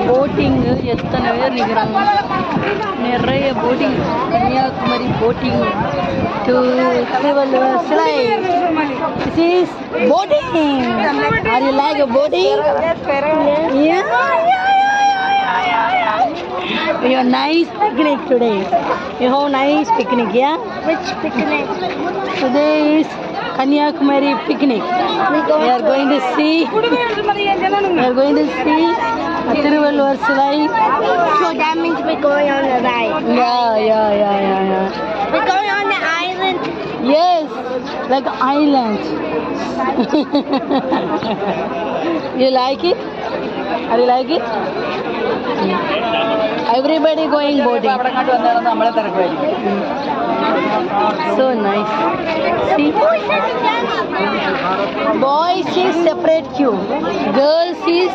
Boating எத்தனை பேர் நிற்கிறாங்க. நிறைய boating. Kanyakumari boating to Thiruvalluvar சிலை. This is boating. Are you like a boating? Yeah. We have nice picnic today. We have nice picnic, yeah? Which picnic? Today is Kanyakumari picnic. We are going to see. We are going to see Thiruvalluvar Silai. So that means we're going on a ride. Yeah. We're going on the island. Yes, like island. You like it? Are you like it? Everybody going boating. So nice. See? Boys is separate queue. Girls is